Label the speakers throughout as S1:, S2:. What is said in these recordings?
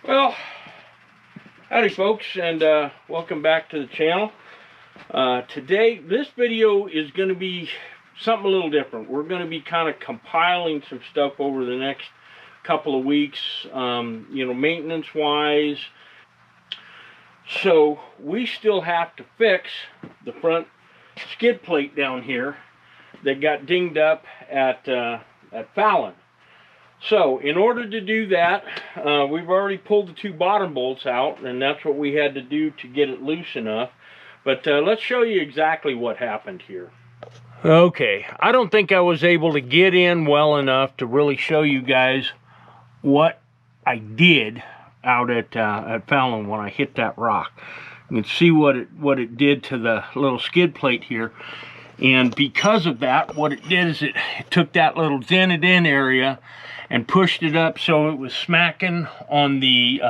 S1: Well, howdy folks, and welcome back to the channel. Today, this video is going to be something a little different. We're going to be kind of compiling some stuff over the next couple of weeks, maintenance wise. So we still have to fix the front skid plate down here that got dinged up at Fallon. So in order to do that, we've already pulled the two bottom bolts out, and that's what we had to do to get it loose enough. But let's show you exactly what happened here. Okay, I don't think I was able to get in well enough to really show you guys what I did out at Fallon when I hit that rock. You can see what it did to the little skid plate here. And because of that, what it did is it took that little dented in area and pushed it up so it was smacking on the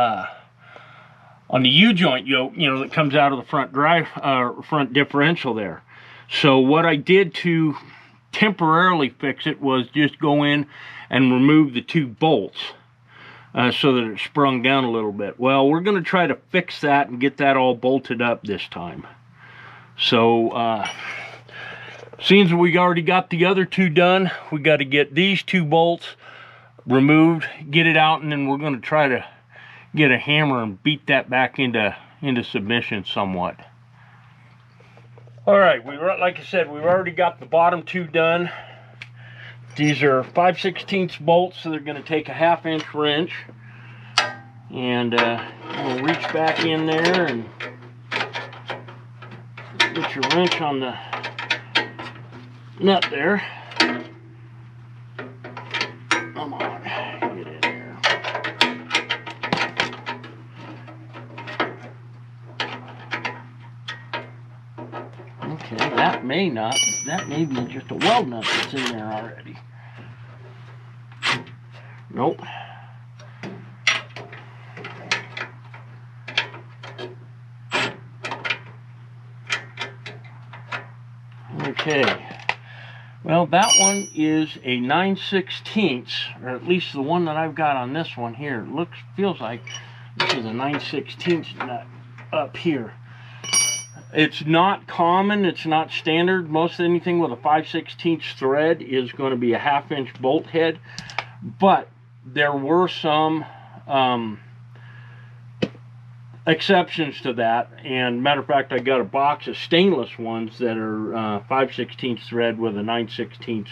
S1: U-joint yoke, that comes out of the front differential there. So what I did to temporarily fix it was just go in and remove the two bolts so that it sprung down a little bit. Well, we're going to try to fix that and get that all bolted up this time. So seeing as we already got the other two done, we got to get these two bolts removed, get it out, and then we're going to try to get a hammer and beat that back into submission somewhat. All right, like I said, we've already got the bottom two done. These are 5/16 bolts, so they're going to take a 1/2 inch wrench, and we'll reach back in there and get your wrench on the nut there. Come on, get in there. Okay, that may be just a weld nut that's in there already. Nope. Okay. Well, that one is a 9/16, or at least the one that I've got on this one here. It feels like this is a 9/16 nut up here. It's not common, it's not standard. Most anything with a 5/16 thread is going to be a 1/2 inch bolt head, but there were some exceptions to that, and matter of fact, I got a box of stainless ones that are 5/16 thread with a 9/16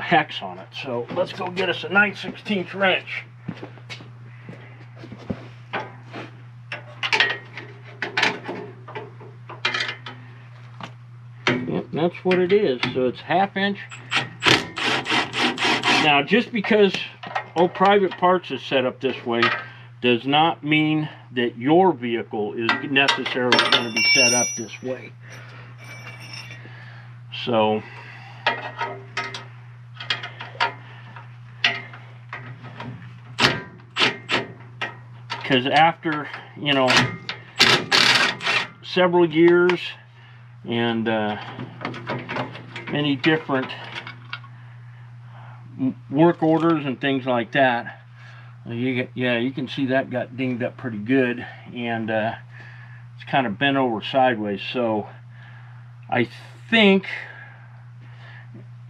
S1: hex on it. So let's go get us a 9/16 wrench. Yep, that's what it is. So it's 1/2 inch. Now, just because Pvt Parts is set up this way does not mean that your vehicle is necessarily going to be set up this way. So because after several years and many different work orders and things like that, you can see that got dinged up pretty good, and it's kind of bent over sideways. So I think,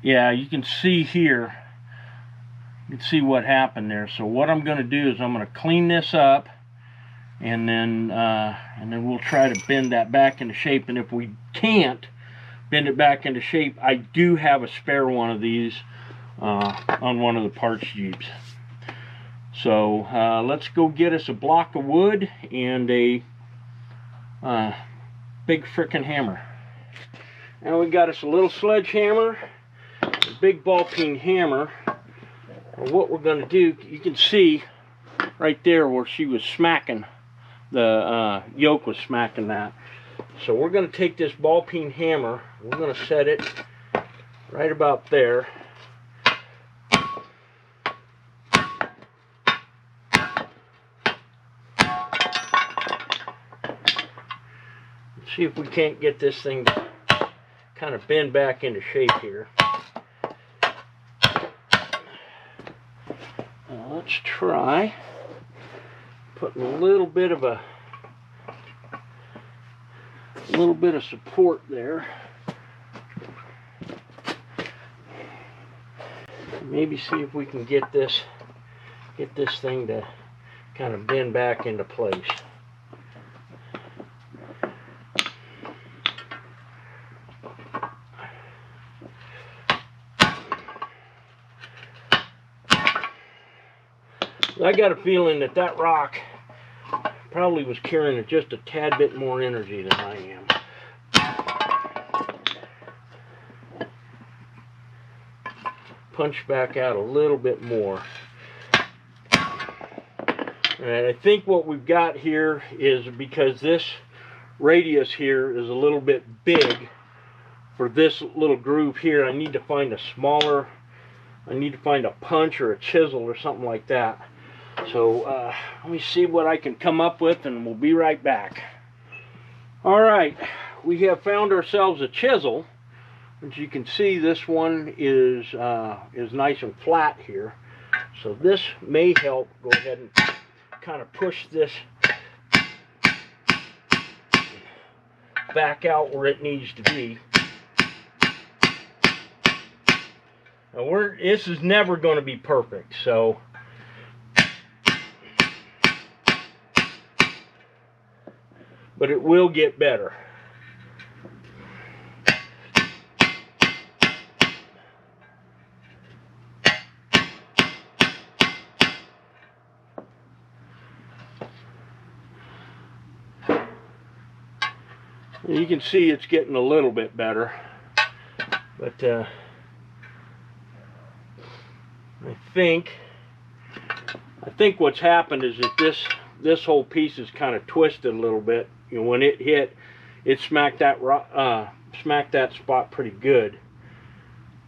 S1: you can see here, you can see what happened there. So what I'm going to do is I'm going to clean this up, and then we'll try to bend that back into shape. And if we can't bend it back into shape, I do have a spare one of these on one of the parts jeeps. So let's go get us a block of wood and a big frickin' hammer. Now we got us a little sledgehammer, a big ball peen hammer. And what we're going to do, you can see right there where she was smacking, the yoke was smacking that. So we're going to take this ball peen hammer, we're going to set it right about there. See if we can't get this thing to kind of bend back into shape here. Let's try putting a little bit of support there. Maybe see if we can get this thing to kind of bend back into place. I got a feeling that rock probably was carrying just a tad bit more energy than I am. Punch back out a little bit more. And I think what we've got here is, because this radius here is a little bit big for this little groove here, I need to find a smaller, I need to find a punch or a chisel or something like that. So let me see what I can come up with, and we'll be right back. Alright, we have found ourselves a chisel. As you can see, this one is nice and flat here. So this may help go ahead and kind of push this back out where it needs to be. Now this is never going to be perfect, so but it will get better. You can see it's getting a little bit better, but I think what's happened is that this whole piece is kind of twisted a little bit. You know, when it hit, it smacked that spot pretty good.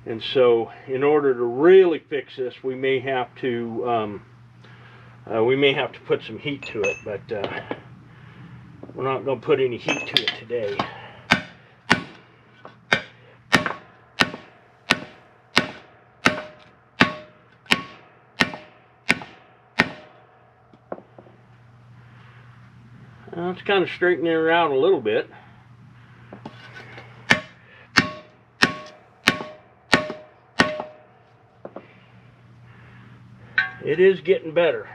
S1: And so, in order to really fix this, we may have to put some heat to it. But we're not going to put any heat to it today. It's kind of straightening her out a little bit. It is getting better.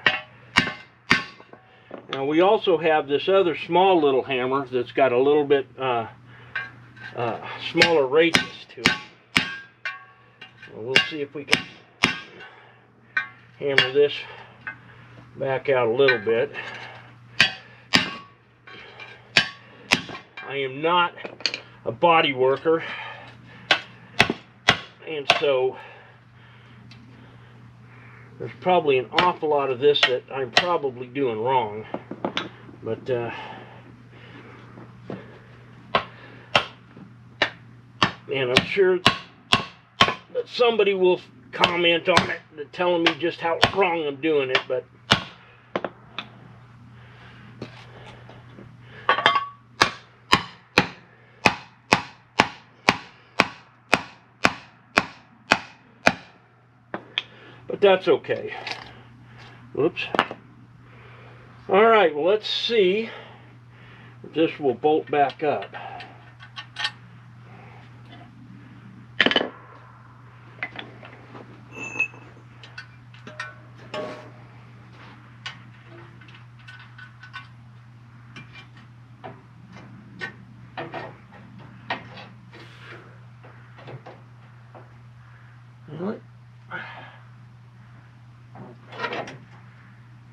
S1: Now we also have this other small little hammer that's got a little bit smaller radius to it. We'll see if we can hammer this back out a little bit. I am not a body worker, and so there's probably an awful lot of this that I'm probably doing wrong, but and I'm sure that somebody will comment on it, telling me just how wrong I'm doing it, but that's okay. Whoops. Alright, well, let's see if this will bolt back up.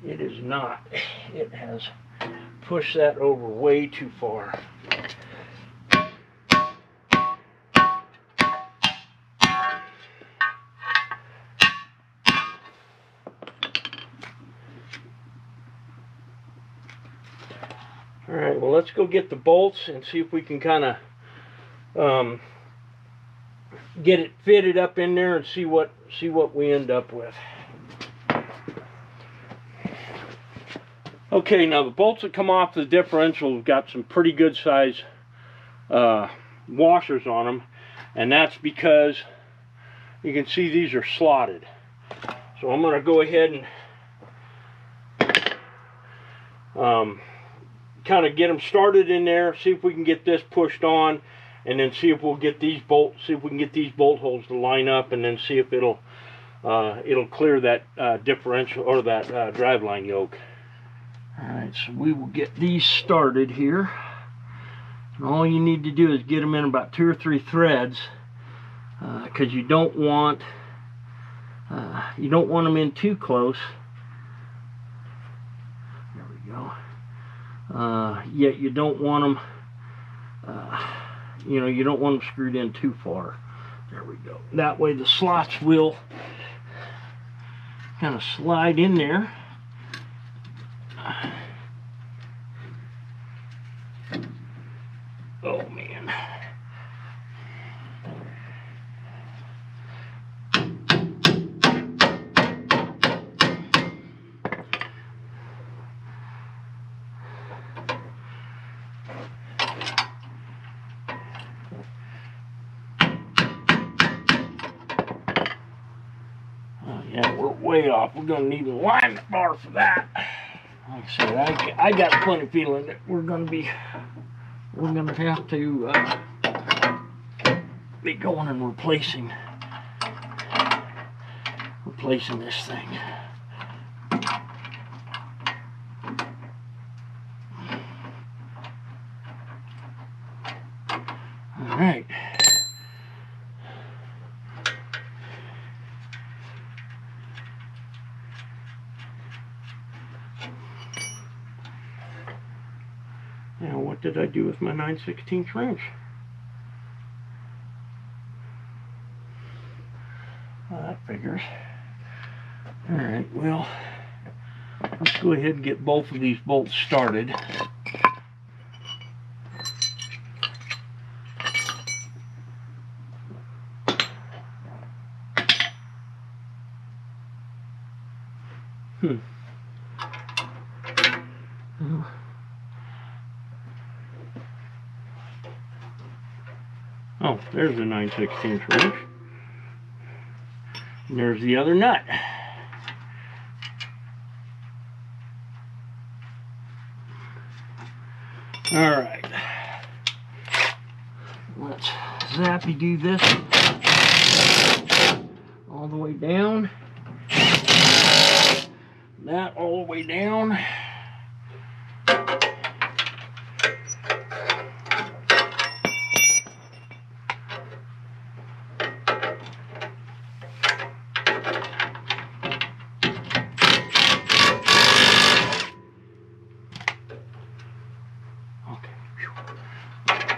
S1: It is not. It has pushed that over way too far. Alright, well, let's go get the bolts and see if we can kind of get it fitted up in there and see what we end up with. Okay, now the bolts that come off the differential have got some pretty good size washers on them, and that's because you can see these are slotted. So I'm going to go ahead kind of get them started in there, see if we can get this pushed on, and then see if we'll get these bolts, see if we can get these bolt holes to line up, and then see if it'll clear that differential or that driveline yoke. All right, so we will get these started here. And all you need to do is get them in about 2 or 3 threads, because you don't want them in too close. There we go. Yet you don't want them, you don't want them screwed in too far. There we go. That way the slots will kind of slide in there. Oh man. Yeah, we're way off. We're gonna need an alignment bar for that. Like I said, I got a funny feeling that we're gonna have to be going and replacing this thing. All right. Now, what did I do with my 9/16 wrench? Well, that figures. All right, well, let's go ahead and get both of these bolts started. Oh, there's the 9/16 wrench. And there's the other nut. All right. Let's zappy do this all the way down. That all the way down.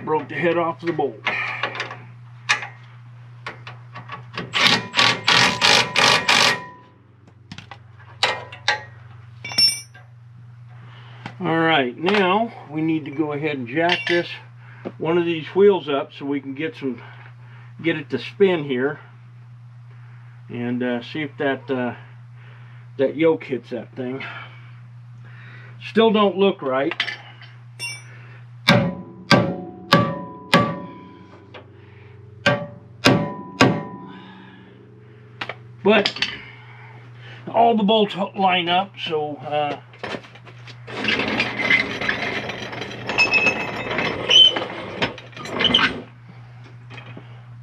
S1: Broke the head off of the bolt. All right, now we need to go ahead and jack one of these wheels up so we can get it to spin here, and see if that yoke hits that thing. Still don't look right. But all the bolts line up, so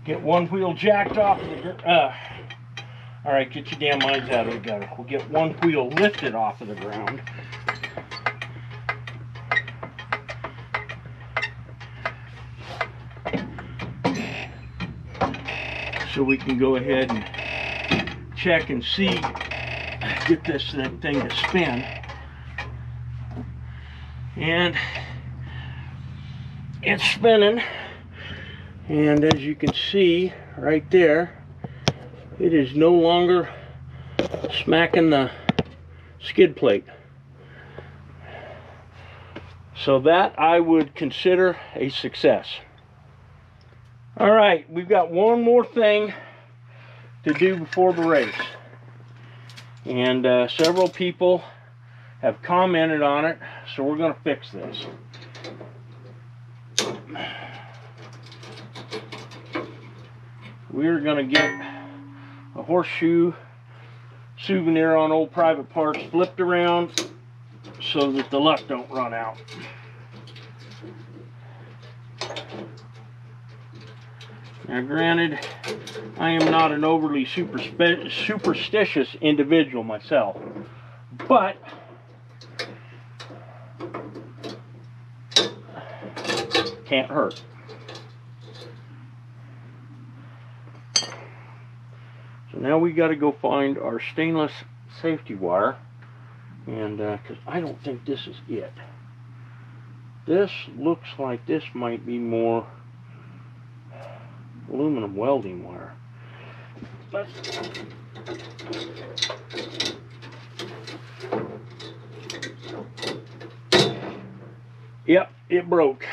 S1: get one wheel jacked off the all right, get your damn minds out of the gutter. We'll get one wheel lifted off of the ground. So we can go ahead and check and see, get this thing to spin. And it's spinning, and as you can see right there, it is no longer smacking the skid plate. So that I would consider a success. All right, we've got one more thing to do before the race, and several people have commented on it, so we're going to fix this. We're going to get a horseshoe souvenir on old Pvt Parts flipped around so that the luck don't run out. Now granted, I am not an overly superstitious individual myself, but can't hurt. So now we got to go find our stainless safety wire, and because I don't think this is it. This looks like this might be more aluminum welding wire. Yep, it broke.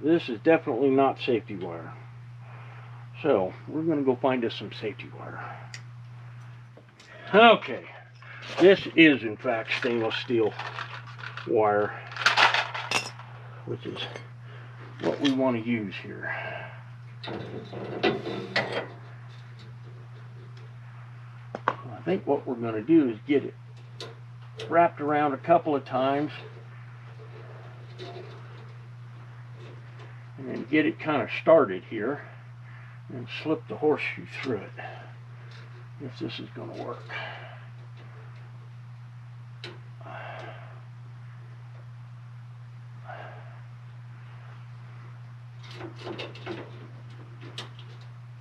S1: This is definitely not safety wire. So we're going to go find us some safety wire. Okay, this is in fact stainless steel wire, which is what we want to use here. I think what we're going to do is get it wrapped around a couple of times and then get it kind of started here and slip the horseshoe through it, if this is going to work.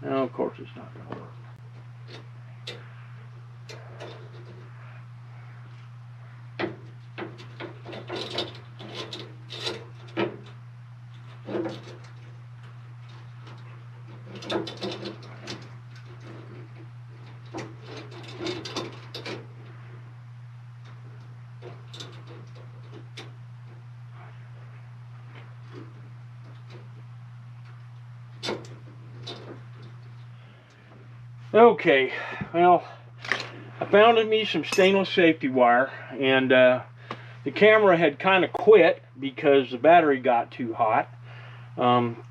S1: Now, of course, it's not going to work. Okay, well, I found me some stainless safety wire, and the camera had kind of quit because the battery got too hot.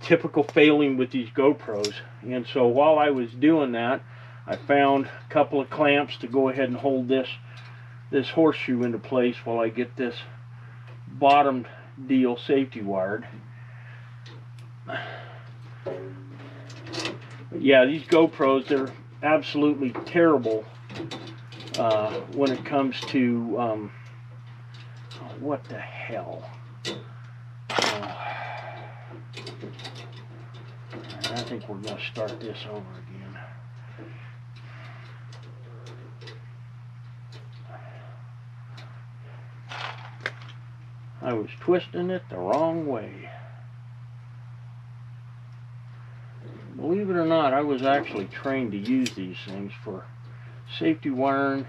S1: Typical failing with these GoPros. And so while I was doing that, I found a couple of clamps to go ahead and hold this horseshoe into place while I get this bottom deal safety wired. But yeah, these GoPros, they're absolutely terrible when it comes to oh, what the hell. I think we're going to start this over again. I was twisting it the wrong way. Believe it or not, I was actually trained to use these things for safety wiring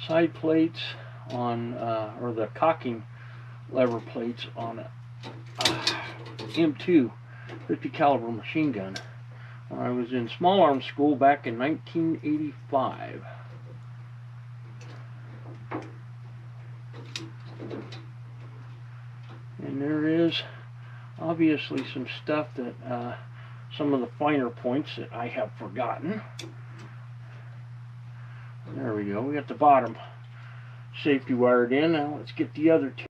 S1: side plates on, or the cocking lever plates on a M2 50 caliber machine gun when I was in small arms school back in 1985. And there is obviously some stuff that some of the finer points that I have forgotten. There we go. We got the bottom safety wired in. Now let's get the other two.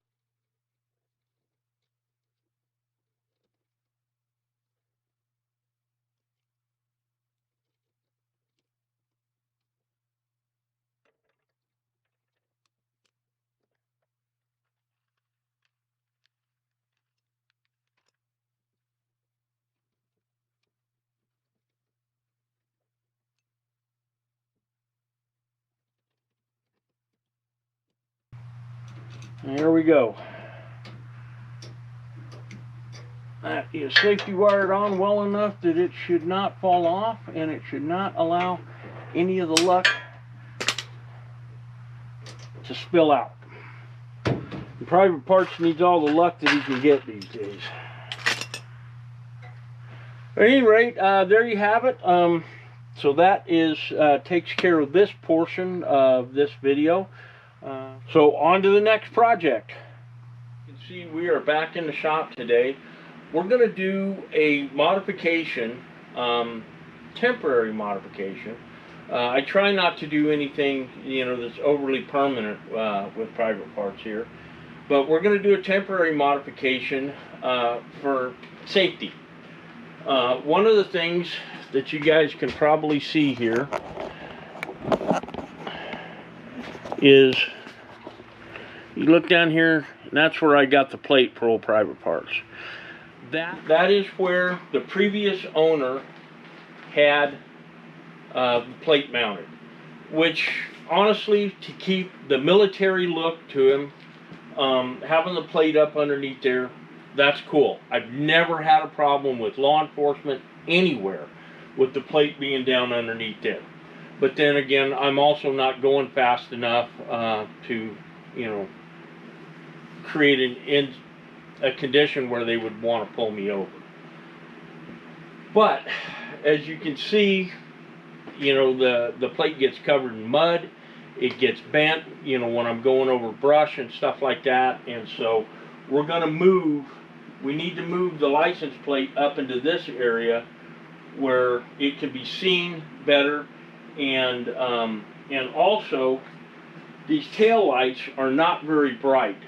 S1: There we go. That is safety wired on well enough that it should not fall off, and it should not allow any of the luck to spill out. The Pvt Parts needs all the luck that he can get these days. At any rate, there you have it. So that is takes care of this portion of this video. So on to the next project. You can see we are back in the shop today. We're going to do a modification, temporary modification, I try not to do anything, you know, that's overly permanent with private parts here. But we're going to do a temporary modification for safety. One of the things that you guys can probably see here is, you look down here, and that's where I got the plate for old private parts. That is where the previous owner had the plate mounted, which honestly, to keep the military look to him, having the plate up underneath there, that's cool. I've never had a problem with law enforcement anywhere with the plate being down underneath there. But then again, I'm also not going fast enough to, you know, create a condition where they would want to pull me over. But as you can see, you know, the plate gets covered in mud. It gets bent, you know, when I'm going over brush and stuff like that. And so we're going to we need to move the license plate up into this area where it can be seen better. And also, these tail lights are not very bright.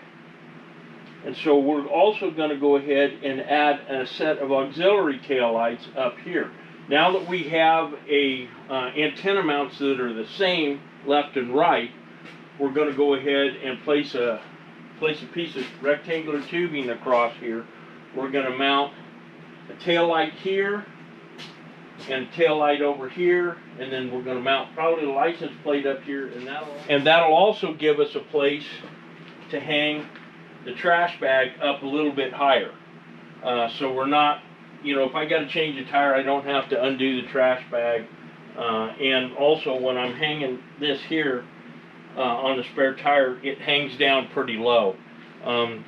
S1: And so we're also going to go ahead and add a set of auxiliary tail lights up here. Now that we have antenna mounts that are the same left and right, we're going to go ahead and place a piece of rectangular tubing across here. We're going to mount a tail light here and a tail light over here, and then we're going to mount probably the license plate up here, and that'll also give us a place to hang the trash bag up a little bit higher. So we're not, you know, if I got to change a tire, I don't have to undo the trash bag. And also when I'm hanging this here on the spare tire, it hangs down pretty low.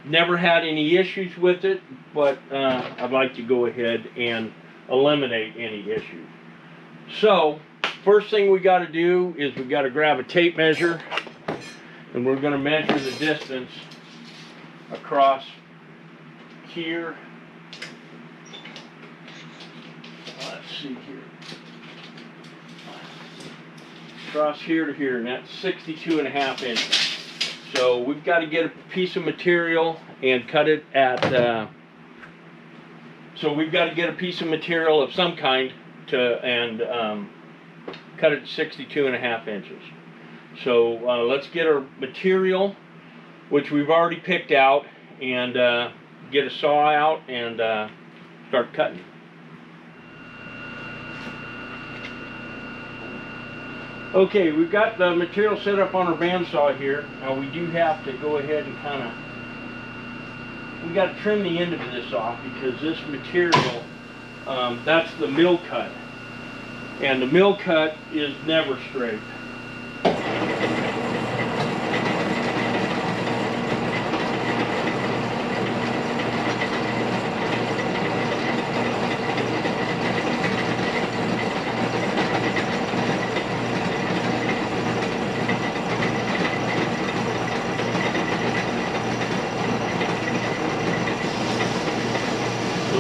S1: Never had any issues with it, but I'd like to go ahead and eliminate any issues. So first thing we got to do is we got to grab a tape measure, and we're going to measure the distance across here. Let's see here. Across here to here, and that's 62.5 inches. So we've got to get a piece of material and cut it at, so we've got to get a piece of material of some kind and cut it to 62.5 inches. So let's get our material, which we've already picked out, and get a saw out and start cutting. Okay, we've got the material set up on our bandsaw here. Now we do have to go ahead and kind of, we got to trim the end of this off because this material, that's the mill cut. And the mill cut is never straight.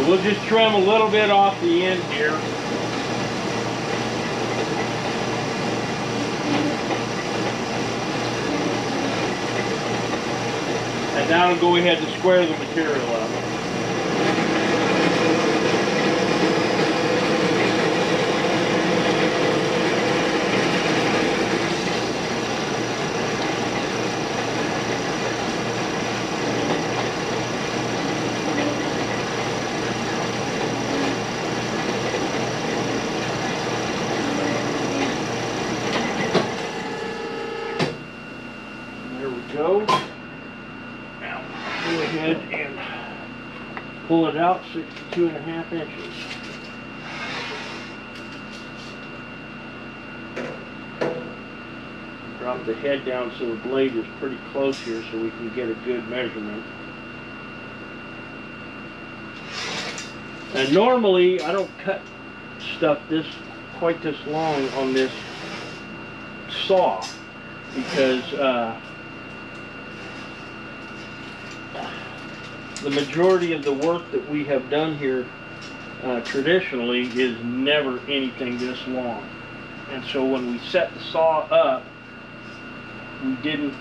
S1: We'll just trim a little bit off the end here. And that'll go ahead and square the material up. Go. Now go ahead and pull it out 62.5 inches. Drop the head down so the blade is pretty close here so we can get a good measurement. And normally I don't cut stuff quite this long on this saw because the majority of the work that we have done here traditionally is never anything this long. And so when we set the saw up, we didn't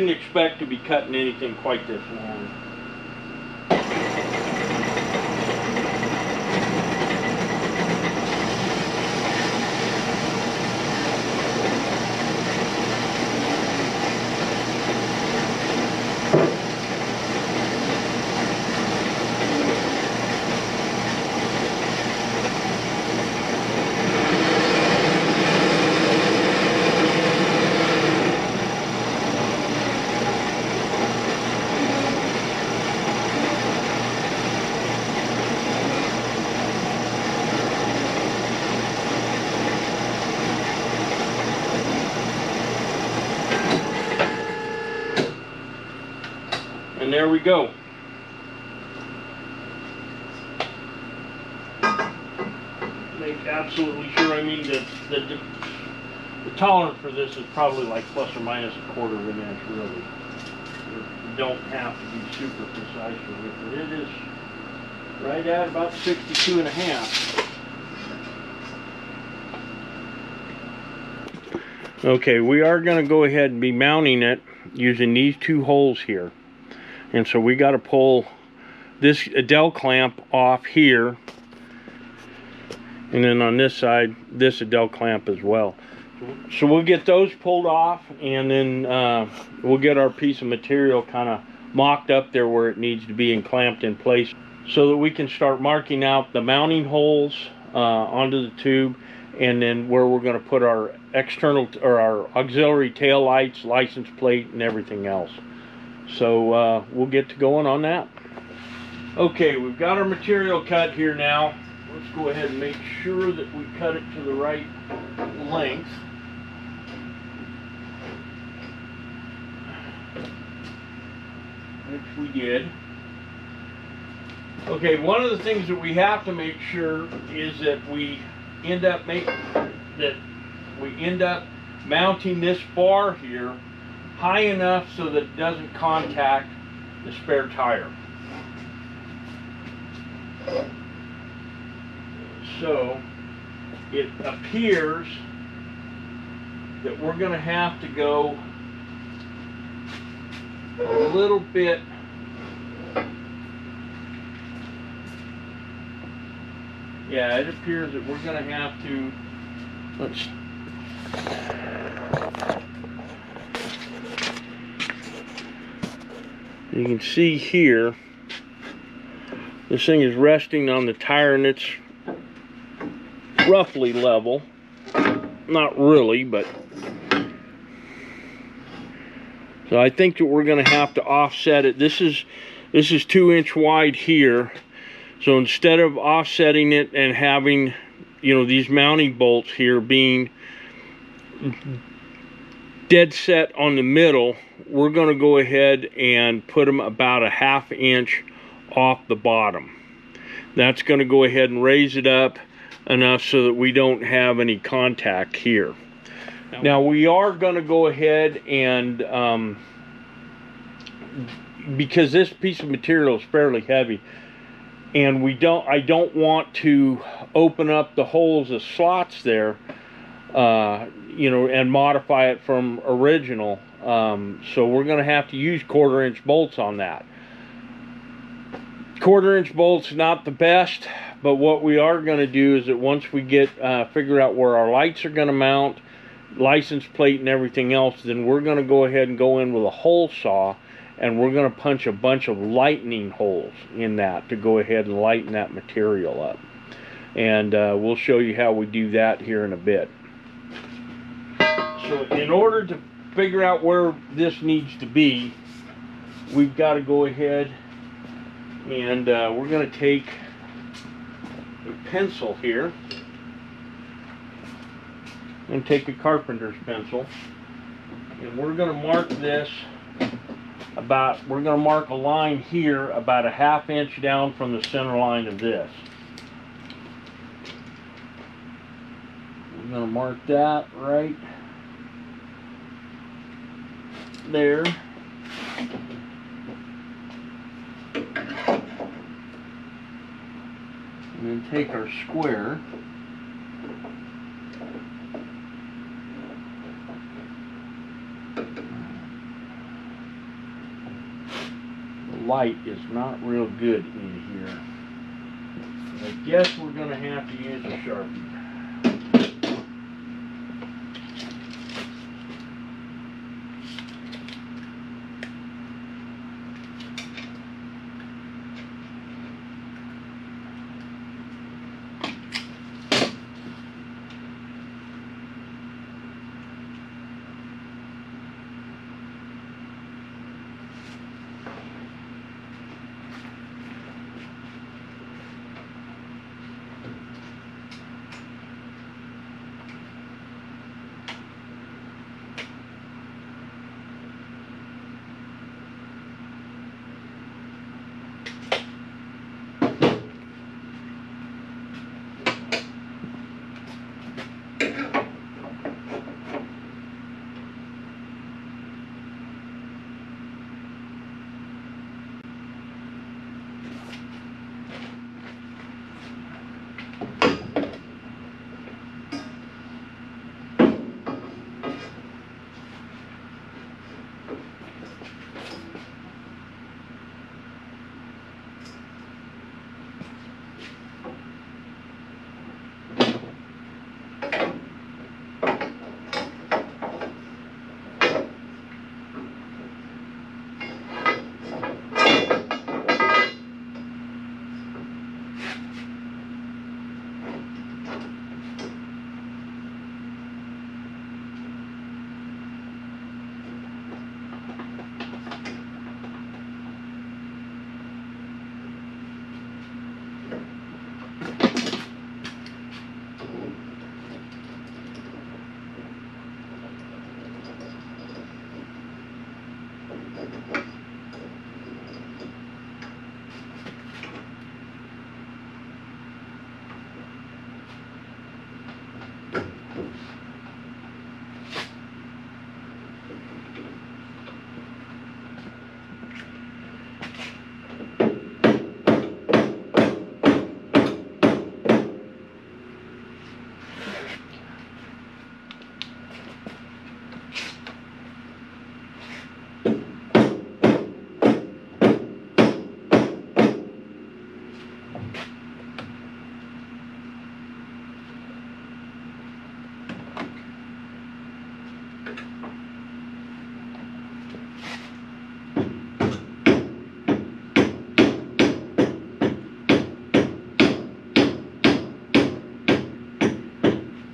S1: expect to be cutting anything quite this long. And there we go. Make absolutely sure, I mean, the tolerance for this is probably like plus or minus a quarter of an inch, really. You don't have to be super precise with it. It is right at about 62 and a half. Okay, we are going to go ahead and be mounting it using these two holes here. And so we got to pull this Adele clamp off here, and then on this side, this Adele clamp as well. So we'll get those pulled off, and then we'll get our piece of material kind of mocked up there where it needs to be and clamped in place, so that we can start marking out the mounting holes onto the tube, and then where we're going to put our external or our auxiliary tail lights, license plate, and everything else. So we'll get to going on that. Okay, we've got our material cut here now. Let's go ahead and make sure that we cut it to the right length. Which we did. Okay, one of the things that we have to make sure is that we end up mounting this bar here high enough so that it doesn't contact the spare tire. So it appears that we're going to have to go a little bit it appears that we're going to have to, you can see here, this thing is resting on the tire and it's roughly level. Not really, but so I think that we're going to have to offset it. This is 2-inch wide here. So instead of offsetting it and having, you know, these mounting bolts here being dead set on the middle, we're going to go ahead and put them about a 1/2 inch off the bottom. That's going to go ahead and raise it up enough so that we don't have any contact here. Now we are going to go ahead and because this piece of material is fairly heavy, and I don't want to open up the holes, the slots there, you know, and modify it from original. So we're going to have to use 1/4 inch bolts on that. 1/4 inch bolts, not the best, but what we are going to do is that once we get figure out where our lights are going to mount, license plate and everything else, then we're going to go ahead and go in with a hole saw, and we're going to punch a bunch of lightning holes in that to go ahead and lighten that material up. And we'll show you how we do that here in a bit. So in order to figure out where this needs to be, we've got to go ahead and we're going to take a pencil here and take a carpenter's pencil, and we're going to mark this we're going to mark a line here about a 1/2 inch down from the center line of this. We're going to mark that right there. take our square. The light is not real good in here. I guess we're going to have to use a Sharpie.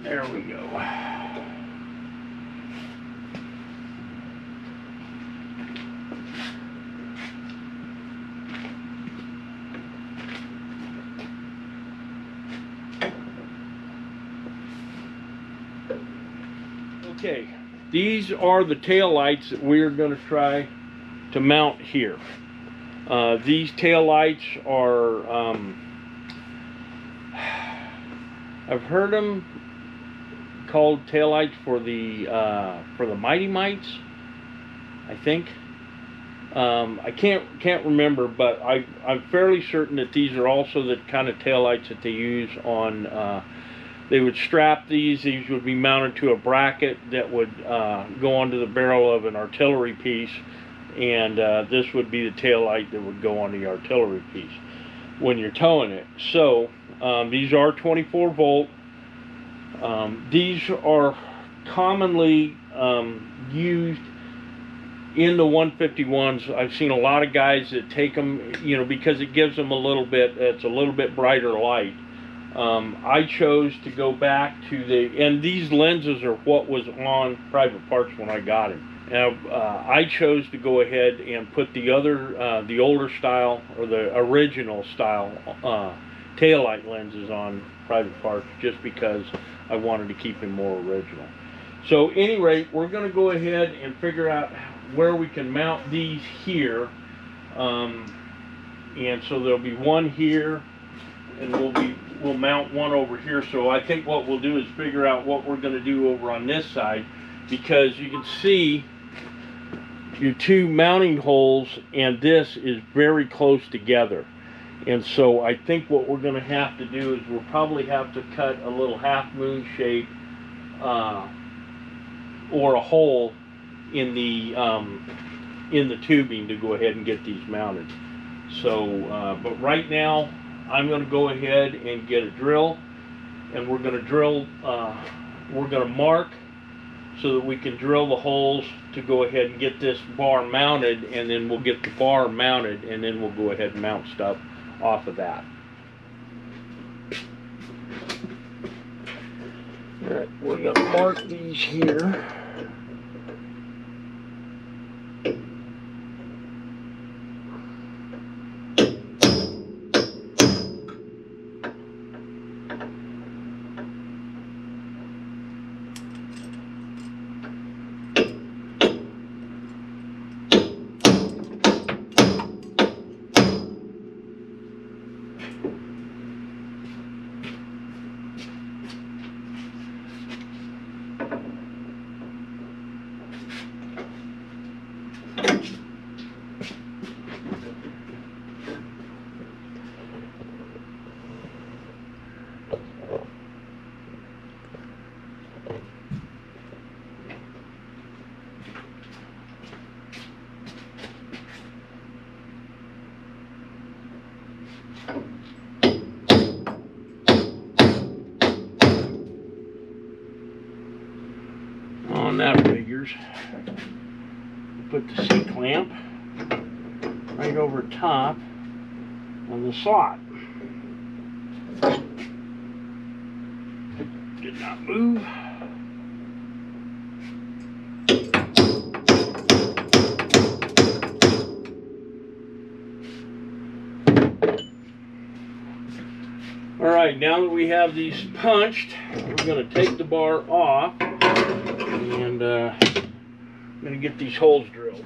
S1: There we go. Okay, these are the tail lights that we're going to try to mount here. These tail lights are, I've heard them called tail lights for the Mighty Mites, I think. I can't remember, but I'm fairly certain that these are also the kind of tail lights that they use on. They would strap these. These would be mounted to a bracket that would go onto the barrel of an artillery piece, and this would be the tail light that would go on the artillery piece when you're towing it. So these are 24 volt. These are commonly used in the 151s. I've seen a lot of guys that take them, you know, because it gives them a little bit, it's a little bit brighter light. I chose to go back to and these lenses are what was on Private Parts when I got him. I chose to go ahead and put the older style, or the original style taillight lenses on Private Parts, just because I wanted to keep him more original. So, at any rate, we're going to go ahead and figure out where we can mount these here. And so there'll be one here, and we'll mount one over here. So I think what we'll do is figure out what we're going to do over on this side, because you can see your two mounting holes and this is very close together. And so I think what we're going to have to do is we'll probably have to cut a little half moon shape or a hole in the tubing to go ahead and get these mounted. So, but right now I'm going to go ahead and get a drill, and we're going to drill. We're going to mark so that we can drill the holes to go ahead and get this bar mounted, and then we'll get the bar mounted, and then we'll go ahead and mount stuff off of that. All right, we're going to mark these here. On that figures, put the C-clamp right over top of the slot. Did not move. Alright, now that we have these punched, we're going to take the bar off, and I'm going to get these holes drilled.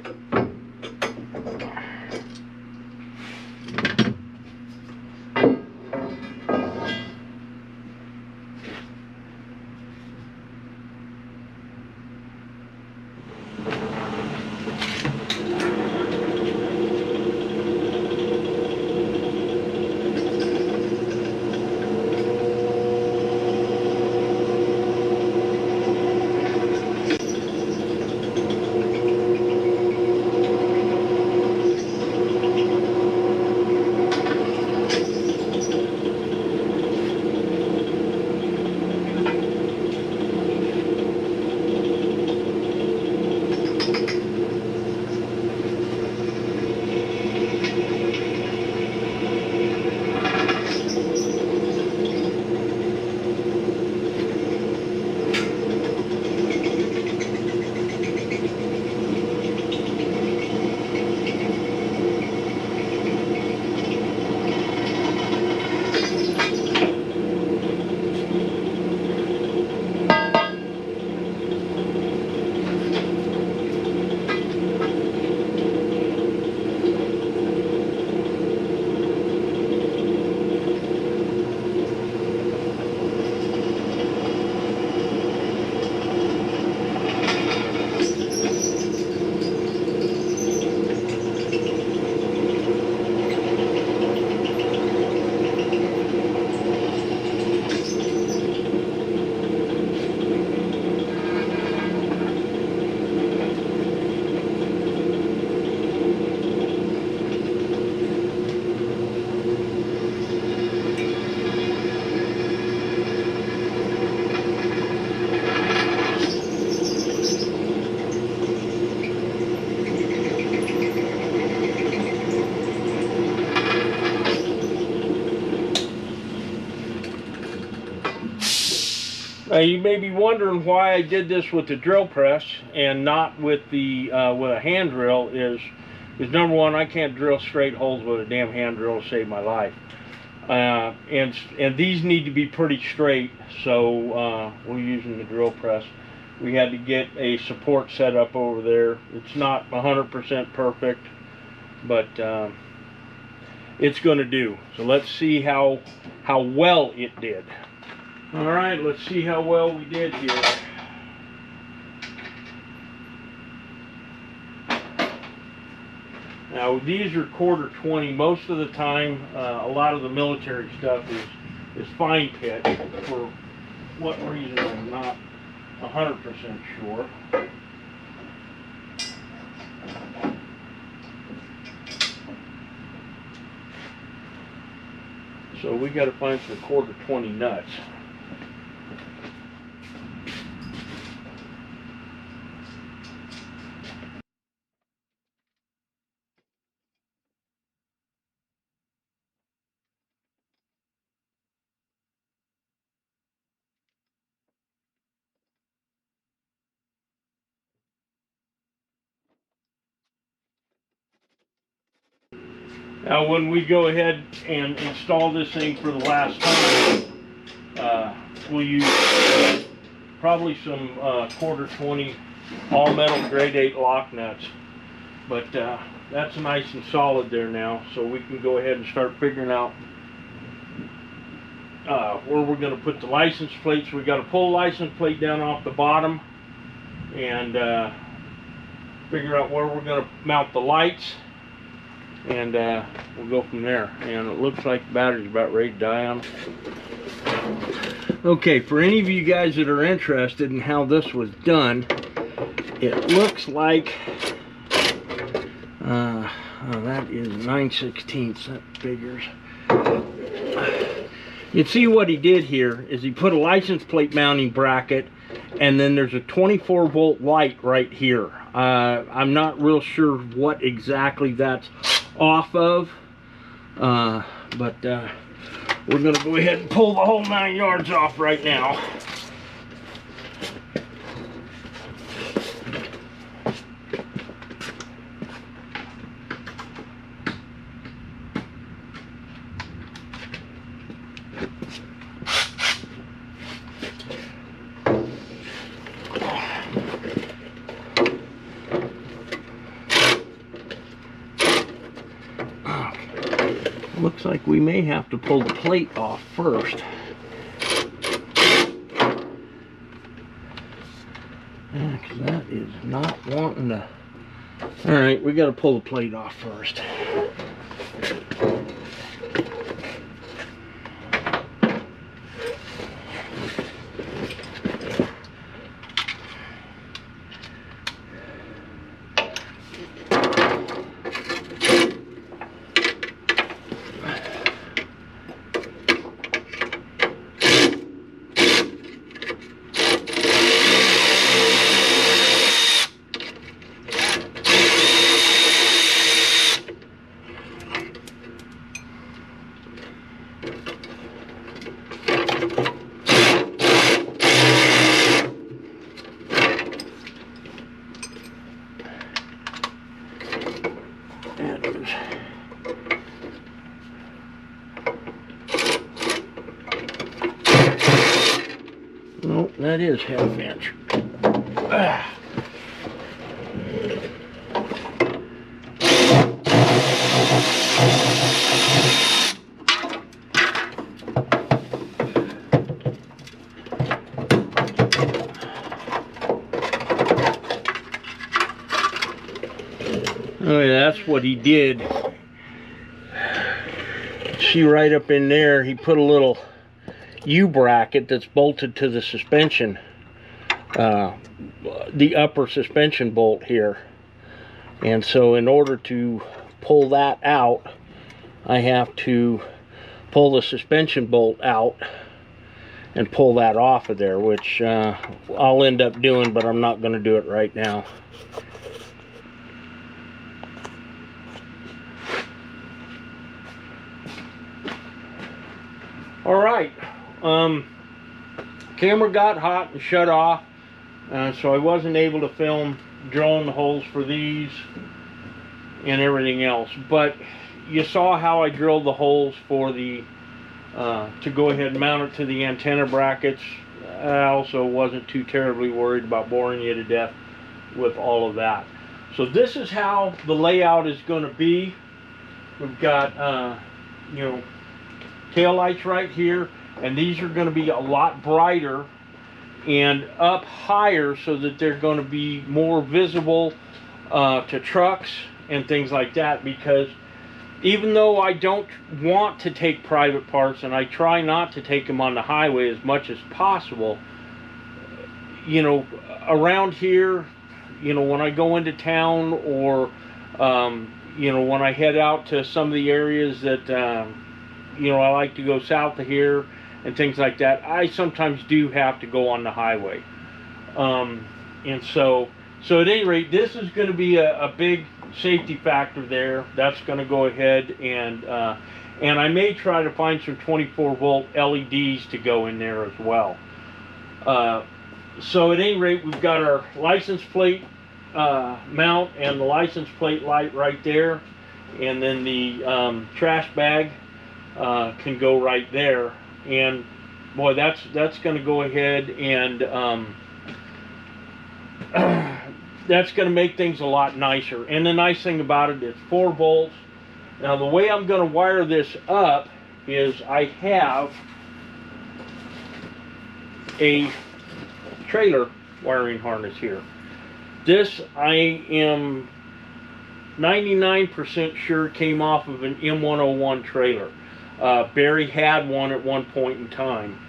S1: You may be wondering why I did this with the drill press and not with the with a hand drill. Is number one, I can't drill straight holes with a damn hand drill to save my life, and these need to be pretty straight. So we're using the drill press. We had to get a support set up over there. It's not 100% perfect, but it's going to do. So let's see how well it did. All right, let's see how well we did here. Now Now these are 1/4 most of the time. A lot of the military stuff is fine pitch. For what reason I'm not 100% sure. So we got to find some 1/4 nuts. Now when we go ahead and install this thing for the last time, we'll use probably some 1/4 all metal grade 8 lock nuts. But that's nice and solid there now, so we can go ahead and start figuring out where we're going to put the license plates. We got to pull the license plate down off the bottom and figure out where we're going to mount the lights, and we'll go from there. And it looks like the battery's about ready to die on. Okay, for any of you guys that are interested in how this was done, it looks like that is 9/16. That figures. You see what he did here is he put a license plate mounting bracket, and then there's a 24-volt light right here. I'm not real sure what exactly that's off of, but we're going to go ahead and pull the whole 9 yards off right now. Looks like we may have to pull the plate off first. Yeah, 'cause that is not wanting to. Alright, we got to pull the plate off first. Nope, that is 1/2 inch. Oh yeah, that's what he did. See right up in there, he put a little U-bracket that's bolted to the suspension, the upper suspension bolt here. And so in order to pull that out, I have to pull the suspension bolt out and pull that off of there, which I'll end up doing, but I'm not going to do it right now. All right, camera got hot and shut off, so I wasn't able to film drilling the holes for these and everything else. But you saw how I drilled the holes for the to go ahead and mount it to the antenna brackets. I also wasn't too terribly worried about boring you to death with all of that. So this is how the layout is going to be. We've got you know, tail lights right here, and these are going to be a lot brighter and up higher so that they're going to be more visible to trucks and things like that, because even though I don't want to take private parts, and I try not to take them on the highway as much as possible, you know, around here, you know, when I go into town, or you know, when I head out to some of the areas that you know, I like to go south of here and things like that, I sometimes do have to go on the highway. And so at any rate, this is going to be a big safety factor there. That's going to go ahead, and I may try to find some 24-volt LEDs to go in there as well. So at any rate, we've got our license plate mount and the license plate light right there, and then the trash bag can go right there. And boy, that's going to go ahead and that's going to make things a lot nicer. And the nice thing about it, it's 4 volts. Now the way I'm going to wire this up is I have a trailer wiring harness here. This, I am 99% sure came off of an M101 trailer. Barry had one at one point in time,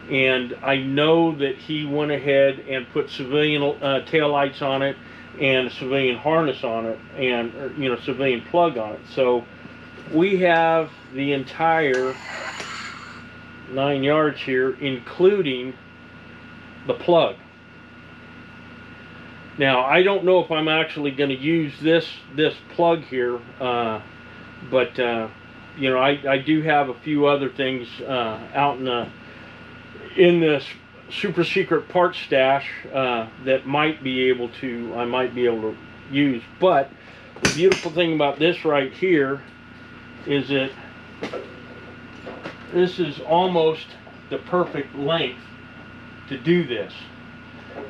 S1: and I know that he went ahead and put civilian taillights on it and a civilian harness on it, and you know, civilian plug on it. So we have the entire 9 yards here, including the plug. Now I don't know if I'm actually going to use this plug here, but you know, I do have a few other things out in this super secret part stash that I might be able to use. But the beautiful thing about this right here is that this is almost the perfect length to do this.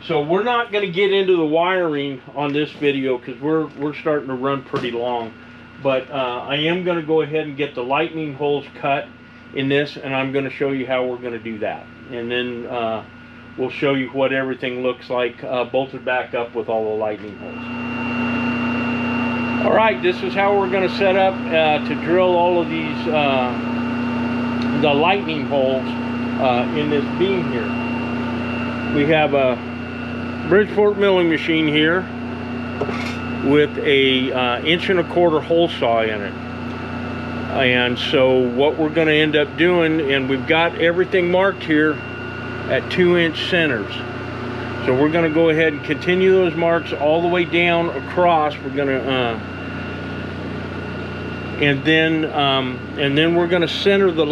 S1: So we're not going to get into the wiring on this video because we're starting to run pretty long. But I am going to go ahead and get the lightning holes cut in this, and I'm going to show you how we're going to do that. And then we'll show you what everything looks like bolted back up with all the lightning holes. Alright, this is how we're going to set up to drill all of these the lightning holes in this beam here. We have a Bridgeport milling machine here with a 1.25" hole saw in it. And so what we're going to end up doing, and we've got everything marked here at 2-inch centers. So we're going to go ahead and continue those marks all the way down across. We're going to and then we're going to center the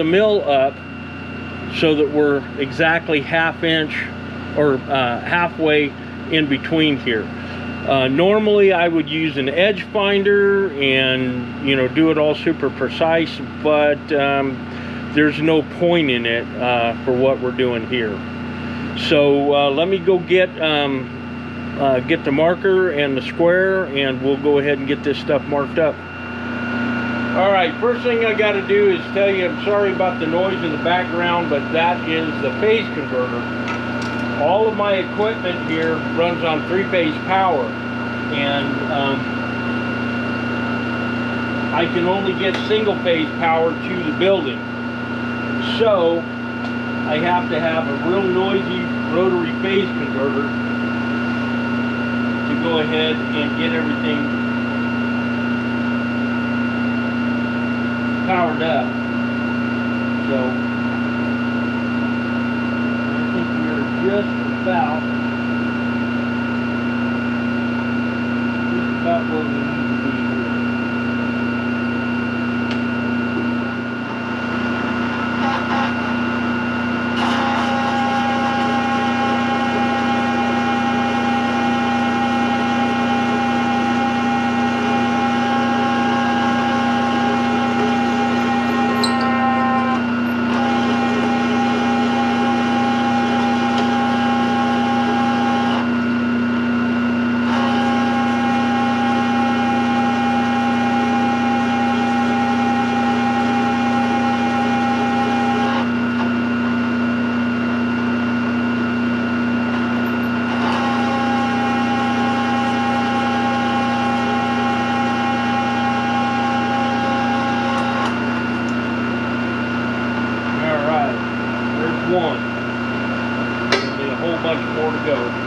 S1: mill up so that we're exactly 1/2 inch or halfway in between here. Normally I would use an edge finder and, you know, do it all super precise, but there's no point in it for what we're doing here. So let me go get the marker and the square, and we'll go ahead and get this stuff marked up. Alright, first thing I got to do is tell you I'm sorry about the noise in the background, but that is the phase converter. All of my equipment here runs on 3-phase power, and I can only get single-phase power to the building. So I have to have a real noisy rotary phase converter to go ahead and get everything powered up. So I think we're just about where we need to be here. whole bunch more to go.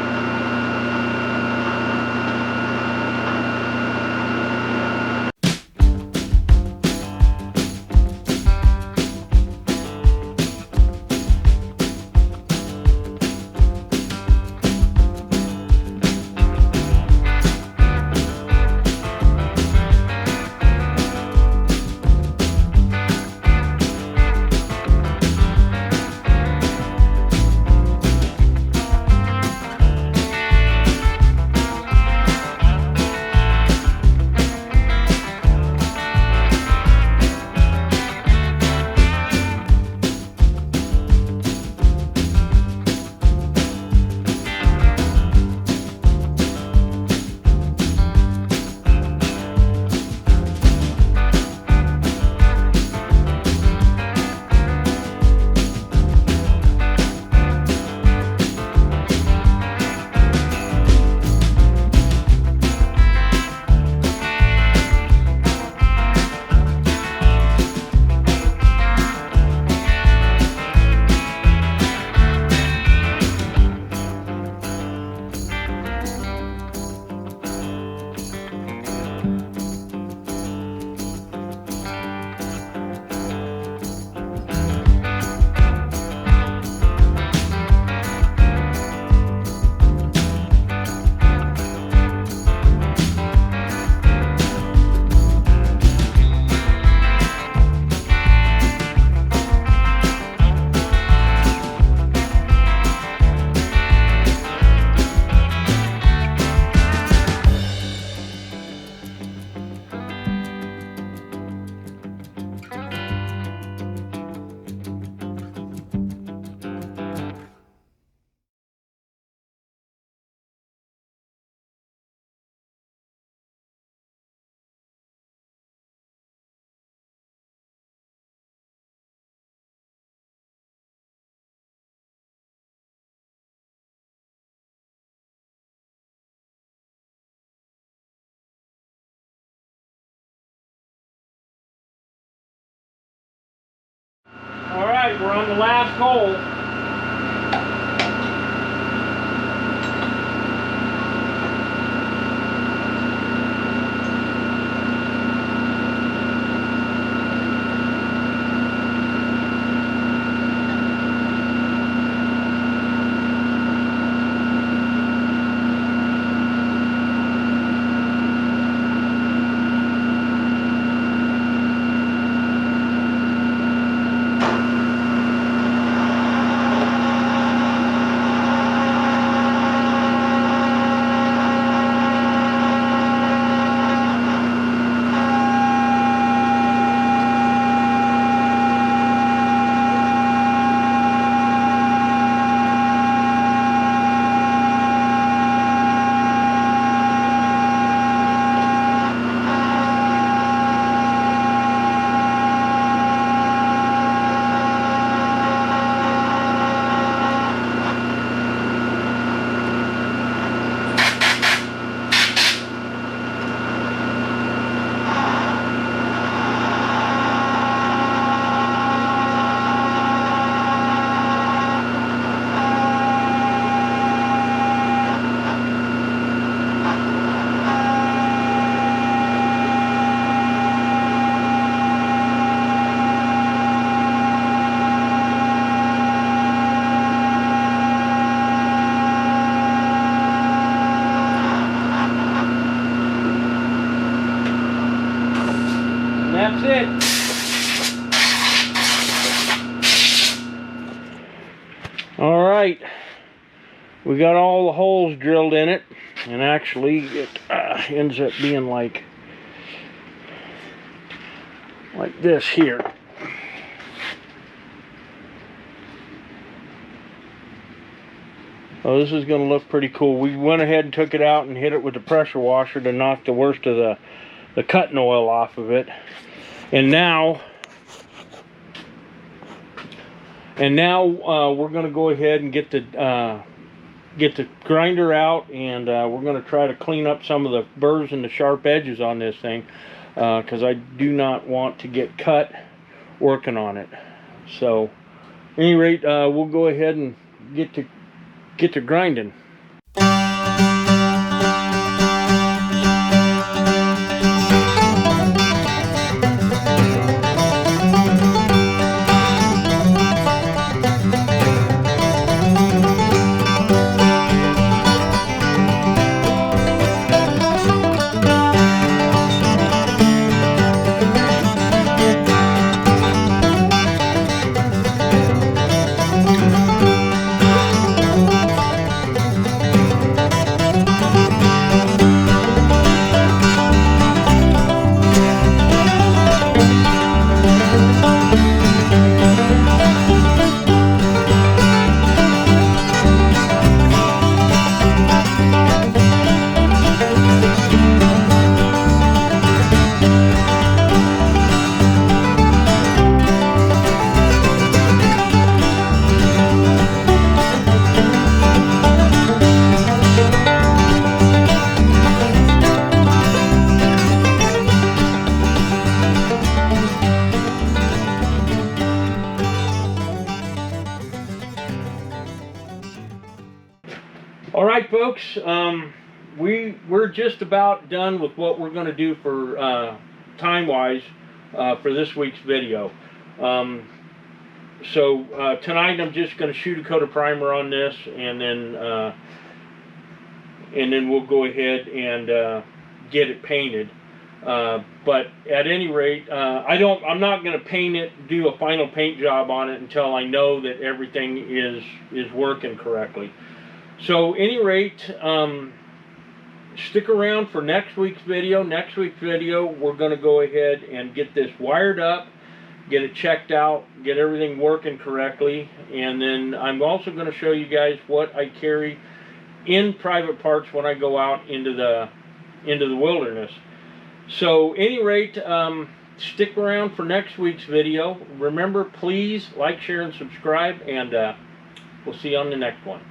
S1: All right, we're on the last hole. That's it. All right, we got all the holes drilled in it, and actually it ends up being like this here. Oh, this is going to look pretty cool. We went ahead and took it out and hit it with the pressure washer to knock the worst of the cutting oil off of it. And now we're going to go ahead and get the grinder out, and we're going to try to clean up some of the burrs and the sharp edges on this thing, because I do not want to get cut working on it. So, at any rate, we'll go ahead and get to get to grinding. All right, folks, we're just about done with what we're going to do for time-wise for this week's video. So tonight I'm just going to shoot a coat of primer on this, and then we'll go ahead and get it painted. But at any rate, I'm not going to paint it, do a final paint job on it until I know that everything is working correctly. So, any rate, stick around for next week's video. Next week's video, we're going to go ahead and get this wired up, get it checked out, get everything working correctly, and then I'm also going to show you guys what I carry in private parts when I go out into the wilderness. So, any rate, stick around for next week's video. Remember, please like, share, and subscribe, and we'll see you on the next one.